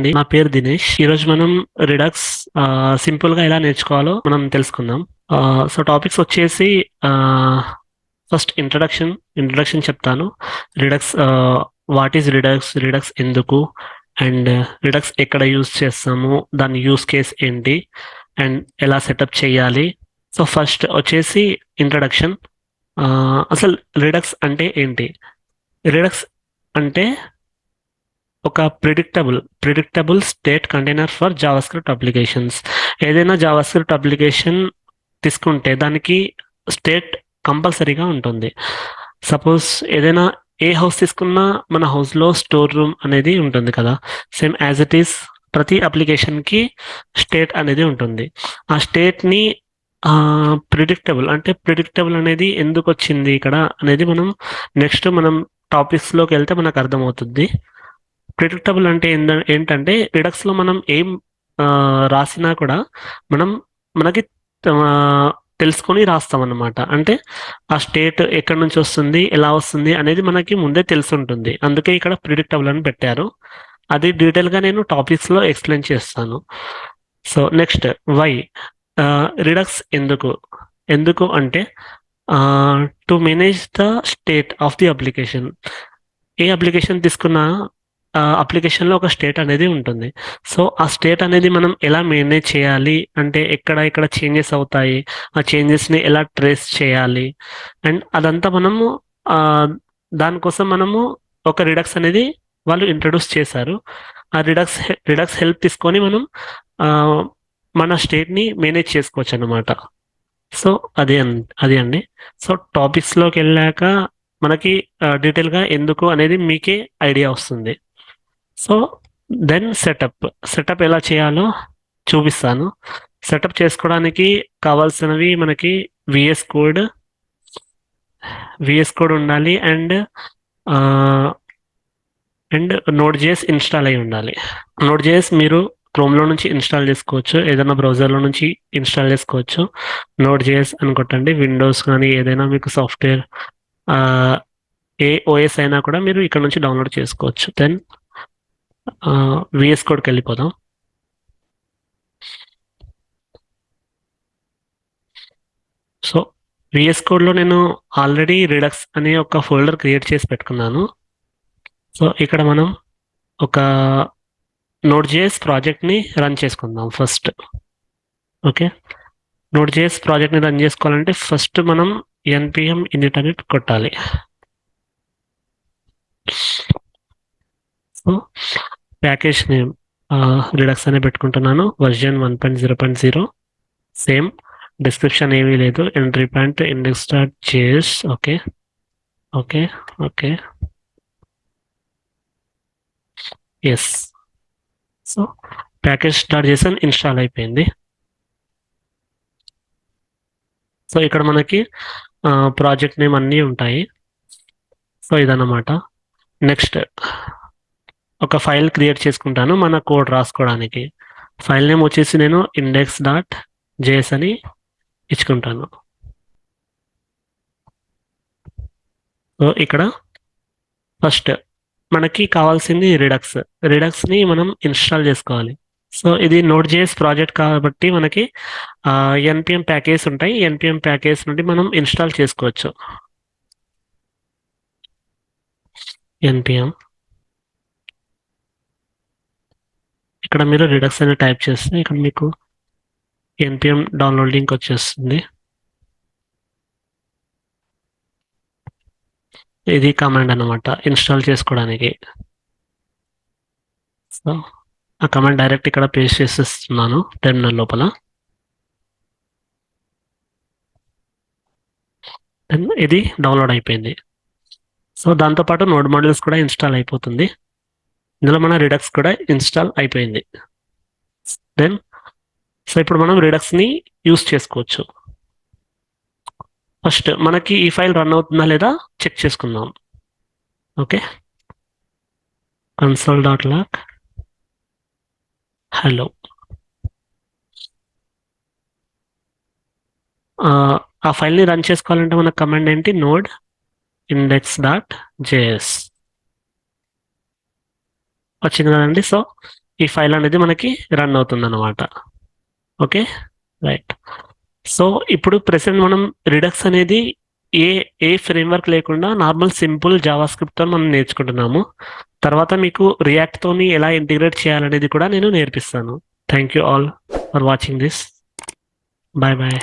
అండి, నా పేరు దినేష్. ఈరోజు మనం రిడక్స్ సింపుల్ గా ఎలా నేర్చుకోవాలో మనం తెలుసుకుందాం. సో టాపిక్స్ వచ్చేసి ఫస్ట్ ఇంట్రడక్షన్ చెప్తాను. Redux, what is redux, redux ఎందుకు, అండ్ రిడక్స్ ఎక్కడ యూజ్ చేస్తాము, దాని యూజ్ కేస్ ఏంటి, అండ్ ఎలా సెటప్ చేయాలి. సో ఫస్ట్ వచ్చేసి ఇంట్రడక్షన్. అసలు రిడక్స్ అంటే ఏంటి? రిడక్స్ అంటే ఒక predictable state container for JavaScript applications. ఏదైనా జావాస్క్రిప్ట్ అప్లికేషన్ తీసుకుంటే దానికి స్టేట్ కంపల్సరీగా ఉంటుంది. సపోజ్ ఏదైనా ఏ హౌస్ తీసుకున్నా మన హౌస్లో స్టోర్ రూమ్ అనేది ఉంటుంది కదా. సేమ్ యాజ్ ఇట్ ఈస్ ప్రతి అప్లికేషన్కి స్టేట్ అనేది ఉంటుంది. ఆ స్టేట్ని ప్రిడిక్టబుల్ అనేది ఎందుకు వచ్చింది ఇక్కడ అనేది నెక్స్ట్ మనం టాపిక్స్లోకి వెళ్తే మనకు అర్థమవుతుంది. ప్రిడిక్టబుల్ అంటే ఏంటంటే రిడక్స్ లో మనం ఏం రాసినా కూడా మనకి తెలుసుకొని రాస్తాం అన్నమాట. అంటే ఆ స్టేట్ ఎక్కడి నుంచి వస్తుంది, ఎలా వస్తుంది అనేది మనకి ముందే తెలుసుంటుంది. అందుకే ఇక్కడ ప్రిడిక్టబుల్ అని పెట్టారు. అది డీటెయిల్ గా నేను టాపిక్స్ లో ఎక్స్ప్లెయిన్ చేస్తాను. సో నెక్స్ట్, వై రిడక్స్ ఎందుకు అంటే to manage the state of the application. A application తీసుకున్నా అప్లికేషన్లో ఒక స్టేట్ అనేది ఉంటుంది. సో ఆ స్టేట్ అనేది మనం ఎలా మేనేజ్ చేయాలి అంటే ఎక్కడ చేంజెస్ అవుతాయి, ఆ చేంజెస్ని ఎలా ట్రేస్ చేయాలి, అండ్ అదంతా దానికోసం ఒక రిడక్స్ అనేది వాళ్ళు ఇంట్రడ్యూస్ చేశారు. ఆ రిడక్స్ హెల్ప్ తీసుకొని ఆ, మన స్టేట్ని మేనేజ్ చేసుకోవచ్చు అన్నమాట. సో అది అండి. సో టాపిక్స్లోకి వెళ్ళాక మనకి డీటెయిల్గా ఎందుకు అనేది మీకే ఐడియా వస్తుంది. సో దెన్ సెటప్ ఎలా చేయాలో చూపిస్తాను. సెటప్ చేసుకోవడానికి కావాల్సినవి మనకి విఎస్ కోడ్ ఉండాలి, అండ్ నోడ్ జేఎస్ ఇన్స్టాల్ అయి ఉండాలి. నోడ్ జేఎస్ మీరు క్రోమ్లో నుంచి ఇన్స్టాల్ చేసుకోవచ్చు, ఏదైనా బ్రౌజర్లో నుంచి ఇన్స్టాల్ చేసుకోవచ్చు. నోడ్ జేఎస్ అని కొట్టండి. విండోస్ కానీ ఏదైనా మీకు సాఫ్ట్వేర్ ఏ ఓఎస్ అయినా కూడా మీరు ఇక్కడ నుంచి డౌన్లోడ్ చేసుకోవచ్చు. దెన్ విఎస్ కోడ్కి వెళ్ళిపోదాం. సో విఎస్ కోడ్లో నేను ఆల్రెడీ రిడక్స్ అనే ఒక ఫోల్డర్ క్రియేట్ చేసి పెట్టుకున్నాను. సో ఇక్కడ మనం ఒక నోడ్ జేఎస్ ప్రాజెక్ట్ని రన్ చేసుకుందాం ఫస్ట్. ఓకే, నోడ్ జేఎస్ ప్రాజెక్ట్ని రన్ చేసుకోవాలంటే ఫస్ట్ మనం npm init అని కొట్టాలి. సో ప్యాకేజ్ నేమ్ రిడక్స్ అనే పెట్టుకుంటున్నాను. వర్జన్ 1.0.0. సేమ్ డిస్క్రిప్షన్ ఏమీ లేదు. Entry point index.js. Okay okay okay yes. So package.json install అయిపోయింది. సో ఇక్కడ మనకి ప్రాజెక్ట్ నేమ్ అన్నీ ఉంటాయి. సో ఇదన్నమాట. నెక్స్ట్ ఒక ఫైల్ క్రియేట్ చేసుకుంటాను మన కోడ్ రాసుకోవడానికి. ఫైల్ నేమ్ వచ్చేసి నేను index.js అని ఇచ్చుకుంటాను. సో ఇక్కడ ఫస్ట్ మనకి కావాల్సింది రిడక్స్ని మనం ఇన్స్టాల్ చేసుకోవాలి. సో ఇది నోడ్ జేఎస్ ప్రాజెక్ట్ కాబట్టి మనకి npm ప్యాకేజ్ ఉంటాయి. npm ప్యాకేజ్ నుండి మనం ఇన్స్టాల్ చేసుకోవచ్చు. npm ఇక్కడ మీరు రిడక్స్ అని టైప్ చేస్తే ఇక్కడ మీకు npm డౌన్లోడ్ లింక్ వచ్చేస్తుంది. ఇది కమాండ్ అన్నమాట ఇన్స్టాల్ చేసుకోవడానికి. సో ఆ కమాండ్ డైరెక్ట్ ఇక్కడ పేస్ట్ చేసేస్తున్నాను టెర్మినల్ లోపల. దెన్ ఇది డౌన్లోడ్ అయిపోయింది. సో దాంతోపాటు నోడ్ మాడ్యూల్స్ కూడా ఇన్స్టాల్ అయిపోతుంది. ఇందులో మన రిడక్స్ కూడా ఇన్స్టాల్ అయిపోయింది. దెన్ సో ఇప్పుడు మనం రిడక్స్ని యూస్ చేసుకోవచ్చు. ఫస్ట్ మనకి ఈ ఫైల్ రన్ అవుతుందా లేదా చెక్ చేసుకుందాం. Okay, console.log hello. ఆ ఫైల్ని రన్ చేసుకోవాలంటే మన కమాండ్ ఏంటి? నోడ్ index.js వచ్చింది కదండి. సో ఈ ఫైల్ అనేది మనకి రన్ అవుతుంది అనమాట. Okay, right. సో ఇప్పుడు ప్రెసెంట్ మనం రిడక్స్ అనేది ఏ ఏ ఫ్రేమ్వర్క్ లేకుండా నార్మల్ సింపుల్ జావా స్క్రిప్ట్తో మనం నేర్చుకుంటున్నాము. తర్వాత మీకు రియాక్ట్తోని ఎలా ఇంటిగ్రేట్ చేయాలనేది కూడా నేను నేర్పిస్తాను. Thank you all for watching this. Bye bye.